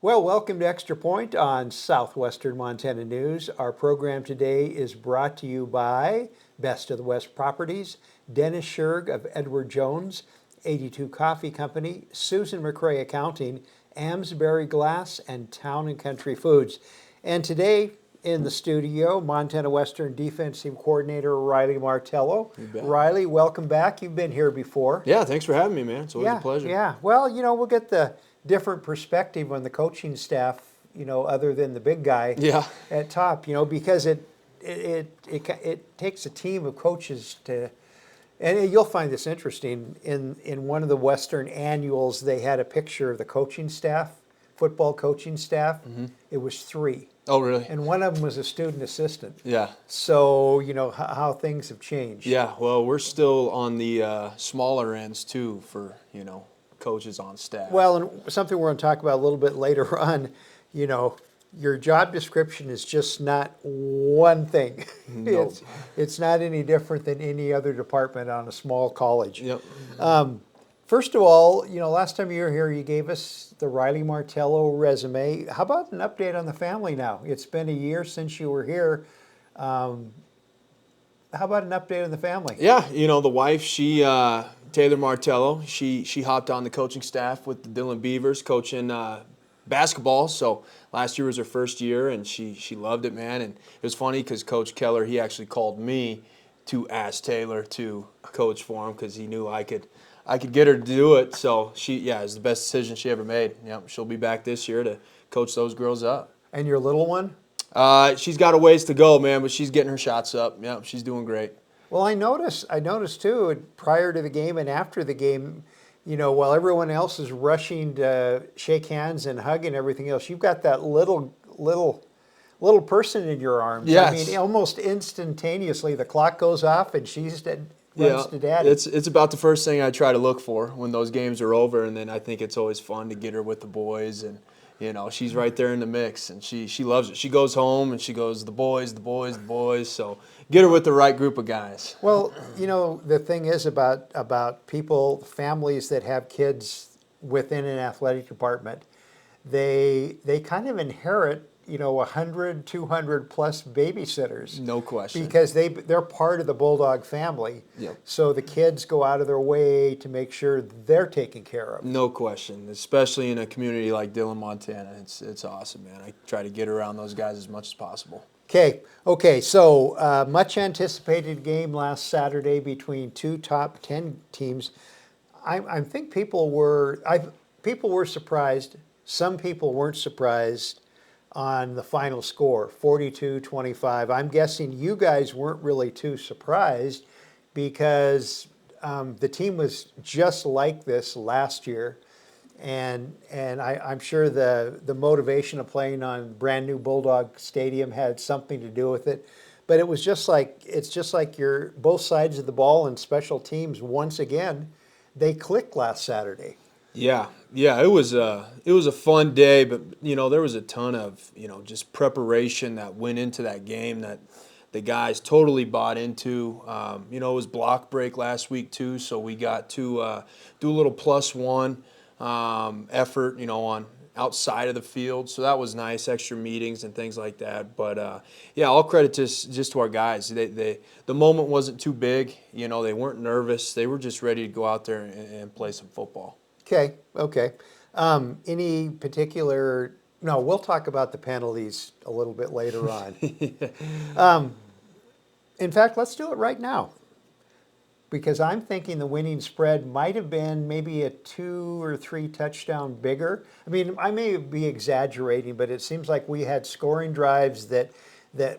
Well, welcome to Extra Point on Southwestern Montana News. Our program today is brought to you by Best of the West Properties, Dennis Scherg of Edward Jones, 82 Coffee Company, Susan McRae Accounting, Amesbury Glass, and Town and Country Foods. And today in the studio, Montana Western Defensive Coordinator Riley Martello. You bet. Riley, welcome back. You've been here before. Yeah, thanks for having me, man. It's always a pleasure. Yeah. Well, we'll get the different perspective on the coaching staff, other than the big guy Yeah. at top, because it takes a team of coaches to, and you'll find this interesting, in one of the Western annuals, they had a picture of the coaching staff, football coaching staff. Mm-hmm. It was 3. Oh, really? And one of them was a student assistant. Yeah. So, how things have changed. Yeah, well, we're still on the smaller ends, too, for, coaches on staff. Well, and something we're going to talk about a little bit later on, your job description is just not one thing. Nope. It's not any different than any other department on a small college. Yep. First of all, last time you were here, you gave us the Riley Martello resume. How about an update on the family now? It's been a year since you were here. How about an update on the family? Yeah, the wife, she, Taylor Martello, she hopped on the coaching staff with the Dillon Beavers, coaching basketball. So last year was her first year, and she loved it, man. And it was funny because Coach Keller, he actually called me to ask Taylor to coach for him because he knew I could get her to do it. So it was the best decision she ever made. Yep, she'll be back this year to coach those girls up. And your little one? She's got a ways to go, man, but she's getting her shots up. Yep, she's doing great. Well, I noticed too, prior to the game and after the game, while everyone else is rushing to shake hands and hug and everything else, you've got that little person in your arms. Yes. I mean, almost instantaneously, the clock goes off and she's runs to daddy. It's about the first thing I try to look for when those games are over, and then I think it's always fun to get her with the boys, and she's right there in the mix, and she loves it. She goes home and she goes, the boys. So get her with the right group of guys. Well, the thing is about people, families that have kids within an athletic department, they kind of inherit 100, 200 plus babysitters. No question. Because they're part of the Bulldog family. Yep. So the kids go out of their way to make sure they're taken care of. No question, especially in a community like Dillon, Montana. It's awesome, man. I try to get around those guys as much as possible. Okay. So much anticipated game last Saturday between 2 top 10 teams. I think people were surprised. Some people weren't surprised on the final score, 42-25. I'm guessing you guys weren't really too surprised because the team was just like this last year. And I'm sure the motivation of playing on brand new Bulldog Stadium had something to do with it. But it's just like you're both sides of the ball and special teams, once again, they clicked last Saturday. Yeah, it was a fun day, but there was a ton of just preparation that went into that game that the guys totally bought into. It was block break last week too, so we got to do a little +1 effort, on outside of the field. So that was nice, extra meetings and things like that. But all credit just to our guys. The moment wasn't too big. They weren't nervous. They were just ready to go out there and play some football. Okay. Any particular? No, we'll talk about the penalties a little bit later on. In fact, let's do it right now, because I'm thinking the winning spread might have been maybe a 2 or 3 touchdown bigger. I mean, I may be exaggerating, but it seems like we had scoring drives that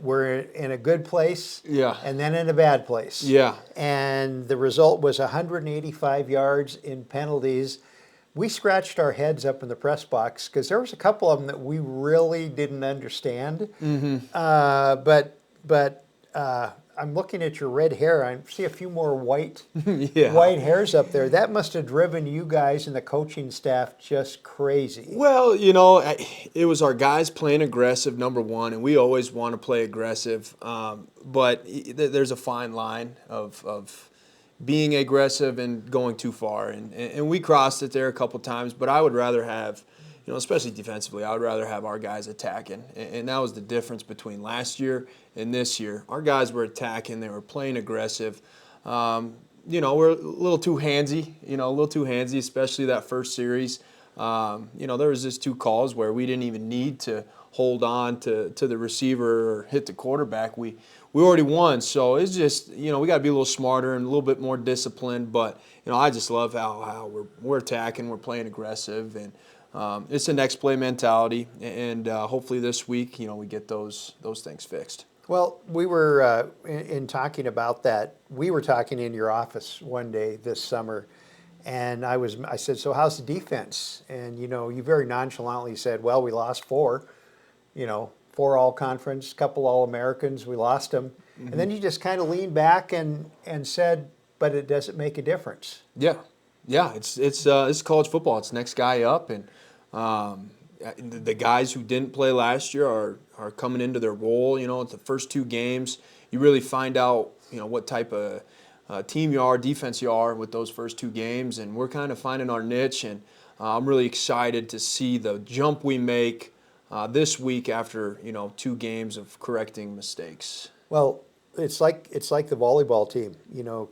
were in a good place, and then in a bad place. Yeah. And the result was 185 yards in penalties. We scratched our heads up in the press box because there was a couple of them that we really didn't understand. Mm-hmm. But I'm looking at your red hair. I see a few more white Yeah. white hairs up there. That must have driven you guys and the coaching staff just crazy. Well, it was our guys playing aggressive, number one, and we always want to play aggressive. But there's a fine line of being aggressive and going too far, and we crossed it there a couple times. But I would rather have especially defensively, I would rather have our guys attacking. And that was the difference between last year and this year. Our guys were attacking. They were playing aggressive. We're a little too handsy, especially that first series. There was just 2 calls where we didn't even need to hold on to the receiver or hit the quarterback. We already won, so it's just, we got to be a little smarter and a little bit more disciplined. But, I just love how we're attacking, we're playing aggressive, and it's a next play mentality. And hopefully this week, we get those things fixed. Well, we were in talking about that. We were talking in your office one day this summer, and I said, "So how's the defense?" And you very nonchalantly said, "Well, we lost 4. 4 all-conference, couple all-Americans. We lost them." Mm-hmm. And then you just kind of leaned back and said, "But it doesn't make a difference." Yeah. It's college football. It's next guy up, and the guys who didn't play last year are coming into their role. It's the first 2 games. You really find out, what type of team you are, defense you are with those first 2 games, and we're kind of finding our niche. And I'm really excited to see the jump we make this week after 2 games of correcting mistakes. Well, it's like the volleyball team.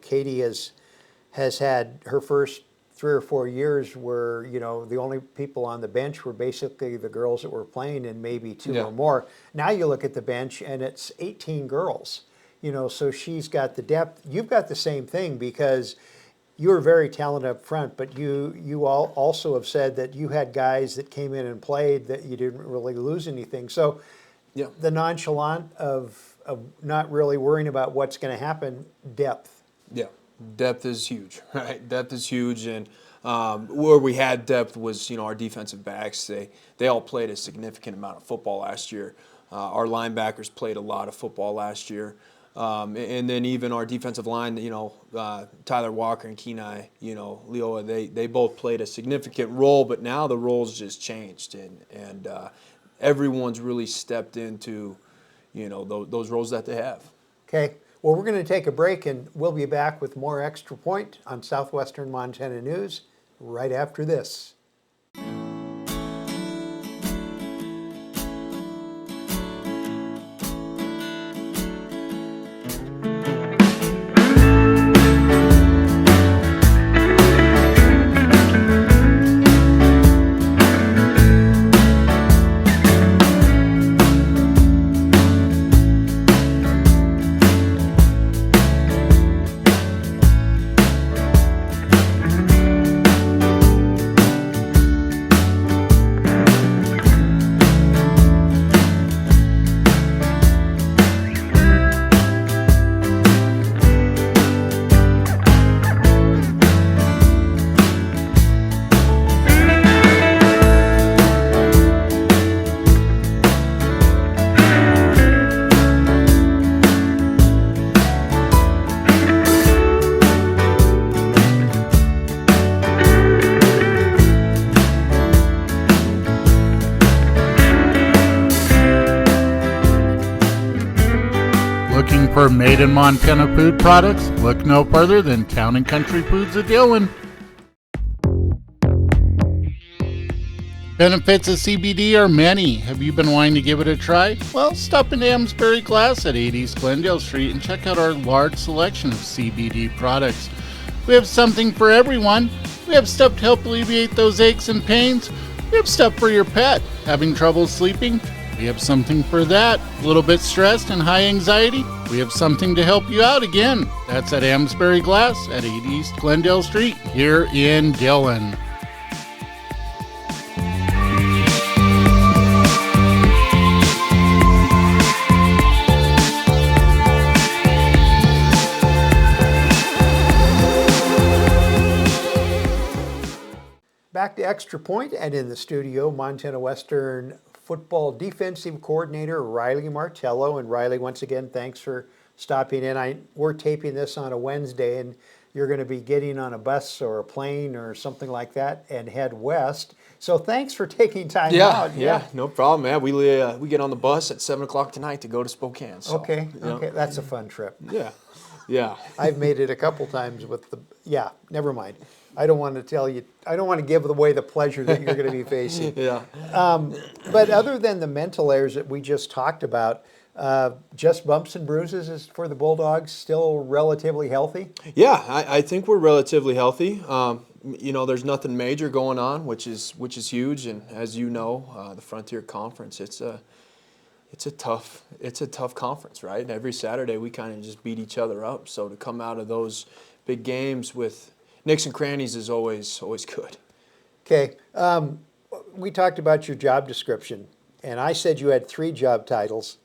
Katie has had her first 3 or 4 years where the only people on the bench were basically the girls that were playing and maybe 2 or more. Now you look at the bench and it's 18 girls. So she's got the depth. You've got the same thing because you were very talented up front, but you all also have said that you had guys that came in and played that you didn't really lose anything. So the nonchalant of not really worrying about what's going to happen, depth. Yeah, depth is huge, right? Depth is huge, and where we had depth was, our defensive backs. They all played a significant amount of football last year. Our linebackers played a lot of football last year. And then even our defensive line, Tyler Walker and Kenai, Leoa, they both played a significant role, but now the roles just changed, and everyone's really stepped into, those roles that they have. Okay. Well, we're going to take a break, and we'll be back with more Extra Point on Southwestern Montana News right after this. Looking for made in Montana food products? Look no further than Town & Country Foods of Dillon. Benefits of CBD are many. Have you been wanting to give it a try? Well, stop into Amesbury Glass at 80 East Glendale Street and check out our large selection of CBD products. We have something for everyone. We have stuff to help alleviate those aches and pains. We have stuff for your pet. Having trouble sleeping? We have something for that. A little bit stressed and high anxiety? We have something to help you out again. That's at Amesbury Glass at 80 East Glendale Street here in Dillon. Back to Extra Point, and in the studio, Montana Western Football Defensive Coordinator Riley Martello. And Riley, once again, thanks for stopping in. We're taping this on a Wednesday, and you're going to be getting on a bus or a plane or something like that and head west. So thanks for taking time out. Yeah, no problem, man. We get on the bus at 7 o'clock tonight to go to Spokane. So, okay, that's a fun trip. Yeah. I've made it a couple times with never mind. I don't want to tell you. I don't want to give away the pleasure that you're going to be facing. Yeah. But other than the mental errors that we just talked about, just bumps and bruises is for the Bulldogs still relatively healthy. Yeah, I think we're relatively healthy. There's nothing major going on, which is huge. And as you know, the Frontier Conference, it's a tough conference, right? And every Saturday we kind of just beat each other up. So to come out of those big games with nicks and crannies is always good. Okay, we talked about your job description, and I said you had 3 job titles,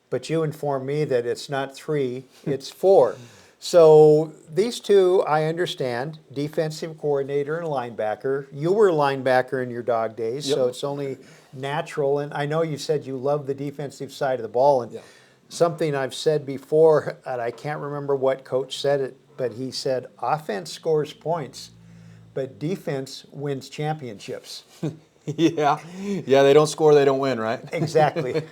but you informed me that it's not 3, it's 4. So these 2, I understand, defensive coordinator and linebacker. You were a linebacker in your dog days, Yep. so it's only natural. And I know you said you love the defensive side of the ball. And something I've said before, and I can't remember what coach said it, but he said, offense scores points, but defense wins championships. Yeah, they don't score, they don't win, right? Exactly.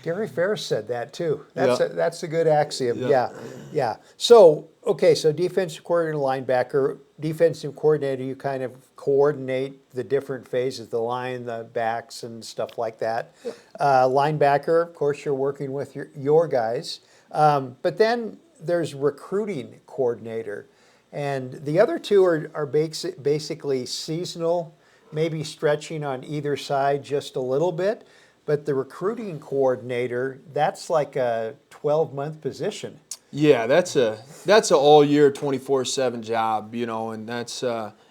Gary Ferris said that too. That's a good axiom. Yeah. So, okay, so defensive coordinator, linebacker, defensive coordinator, you kind of coordinate the different phases, the line, the backs, and stuff like that. Linebacker, of course, you're working with your guys. But then there's recruiting coordinator. And the other 2 are basically seasonal, maybe stretching on either side just a little bit. But the recruiting coordinator, that's like a 12-month position. Yeah, that's a all year 24/7 job, and that's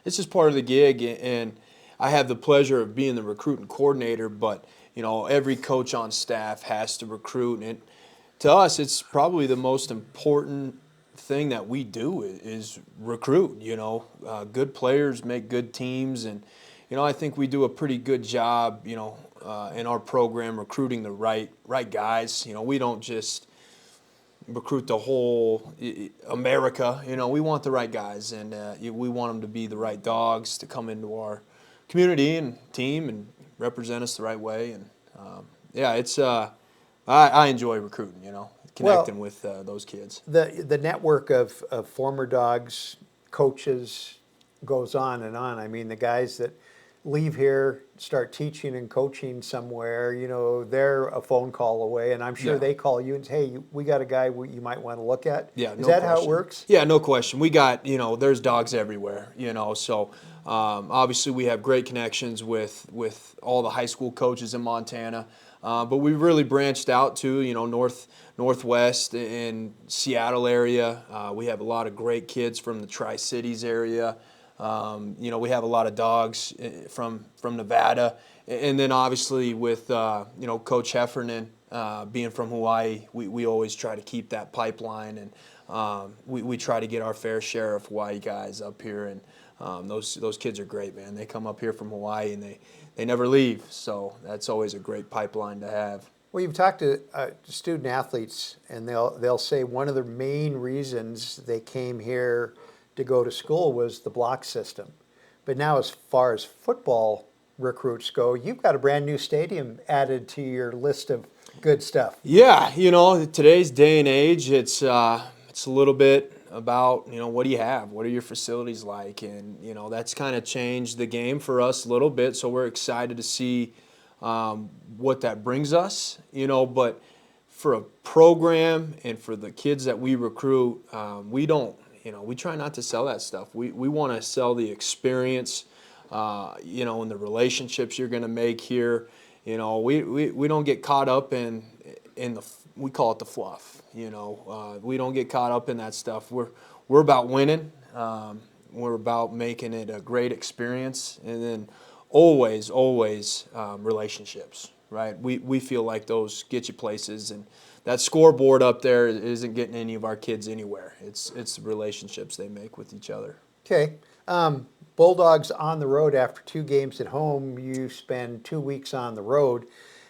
it's just part of the gig. And I have the pleasure of being the recruiting coordinator, but every coach on staff has to recruit, and to us, it's probably the most important thing that we do is recruit. Good players make good teams, and I think we do a pretty good job, in our program recruiting the right guys. We don't just recruit the whole America. We want the right guys, and we want them to be the right dogs to come into our community and team and represent us the right way. And it's I enjoy recruiting. Connecting with those kids. The network of former dogs, coaches, goes on and on. I mean, the guys that leave here, start teaching and coaching somewhere, they're a phone call away, and I'm sure they call you and say, hey, we got a guy you might want to look at. Yeah, Is that how it works? Yeah, no question. We got, there's dogs everywhere, so obviously we have great connections with all the high school coaches in Montana, but we really branched out to, Northwest and Seattle area. We have a lot of great kids from the Tri-Cities area. We have a lot of dogs from Nevada, and then obviously with Coach Heffernan being from Hawaii, we always try to keep that pipeline, and we try to get our fair share of Hawaii guys up here, and those kids are great, man. They come up here from Hawaii and they never leave, so that's always a great pipeline to have. Well, you've talked to student athletes, and they'll say one of the main reasons they came here to go to school was the block system. But now, as far as football recruits go, you've got a brand new stadium added to your list of good stuff. Yeah, today's day and age, it's a little bit about, what do you have? What are your facilities like? And, that's kind of changed the game for us a little bit, so we're excited to see what that brings us, but for a program and for the kids that we recruit, we don't, we try not to sell that stuff. We want to sell the experience, and the relationships you're going to make here. We don't get caught up in we call it the fluff. We don't get caught up in that stuff. We're about winning. We're about making it a great experience, and then always relationships. Right? We feel like those get you places, and that scoreboard up there isn't getting any of our kids anywhere. It's the relationships they make with each other. Okay. Bulldogs on the road after 2 games at home. You spend 2 weeks on the road.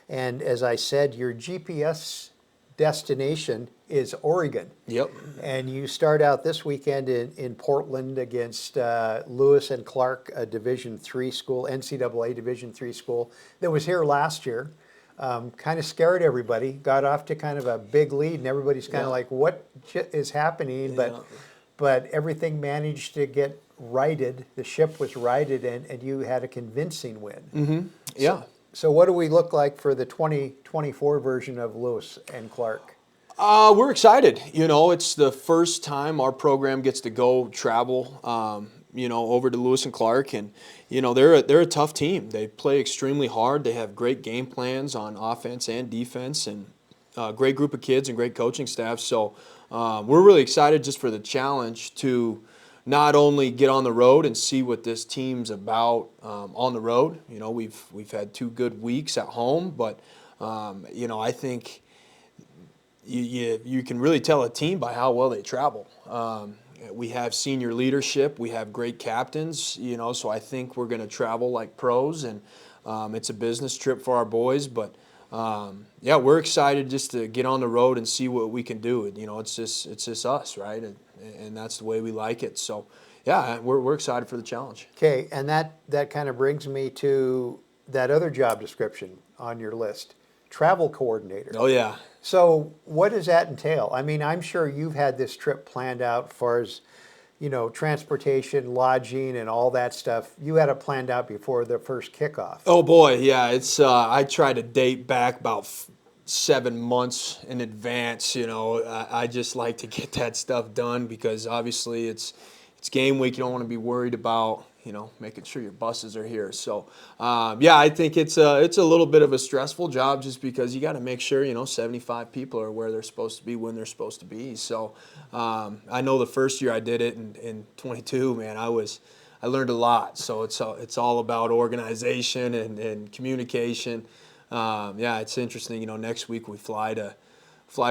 And as I said, your GPS destination is Oregon. Yep. And you start out this weekend in Portland against Lewis and Clark, a Division III school, NCAA Division III school that was here last year. Kind of scared everybody, got off to kind of a big lead, and everybody's kind of like, what is happening? But everything managed to get righted, the ship was righted, and you had a convincing win. Yeah. So what do we look like for the 2024 version of Lewis and Clark? We're excited. You know, it's the first time our program gets to go travel, over to Lewis and Clark, and they're a tough team. They play extremely hard. They have great game plans on offense and defense, and great group of kids and great coaching staff. So we're really excited just for the challenge to not only get on the road and see what this team's about on the road. You know, we've had 2 good weeks at home, but I think you can really tell a team by how well they travel. We have senior leadership, we have great captains, so I think we're going to travel like pros, and it's a business trip for our boys, but we're excited just to get on the road and see what we can do. It's just us, right? And that's the way we like it. So, yeah, we're excited for the challenge. Okay, and that kind of brings me to that other job description on your list, travel coordinator. Oh, yeah. So what does that entail? I mean, I'm sure you've had this trip planned out as far as, transportation, lodging, and all that stuff. You had it planned out before the first kickoff. Oh, boy, yeah. It's I try to date back about 7 months in advance. I just like to get that stuff done because obviously it's game week. You don't want to be worried about making sure your buses are here. So I think it's a little bit of a stressful job just because you got to make sure 75 people are where they're supposed to be when they're supposed to be. So I know the first year I did it in 22, man, I learned a lot. So it's all about organization and communication. It's interesting. Next week we fly to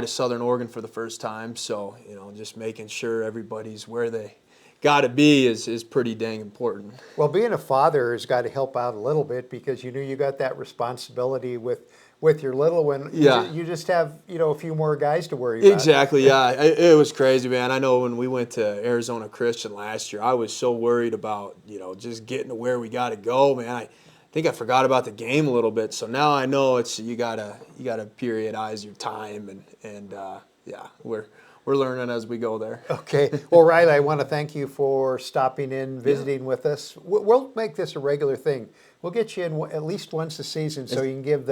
Southern Oregon for the first time. So just making sure everybody's where they got to be is pretty dang important. Well, being a father has got to help out a little bit because you got that responsibility with your little one. Yeah. You just have a few more guys to worry about. Exactly. Yeah, it was crazy, man. I know when we went to Arizona Christian last year, I was so worried about just getting to where we got to go, man. I think I forgot about the game a little bit. So now I know it's you gotta periodize your time and we're learning as we go there. Okay. Well, Riley, I want to thank you for stopping in, visiting with us. We'll make this a regular thing. We'll get you in at least once a season so you can give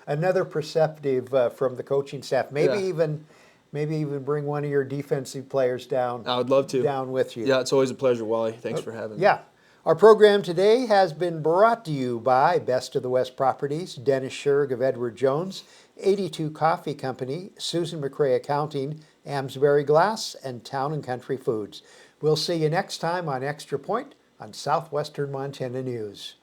another perspective from the coaching staff. Maybe even bring one of your defensive players down. I would love to. Down with you. Yeah, it's always a pleasure, Wally. Thanks for having me. Yeah. Our program today has been brought to you by Best of the West Properties, Dennis Sherg of Edward Jones, 82 Coffee Company, Susan McRae Accounting, Amesbury Glass, and Town & Country Foods. We'll see you next time on Extra Point on Southwestern Montana News.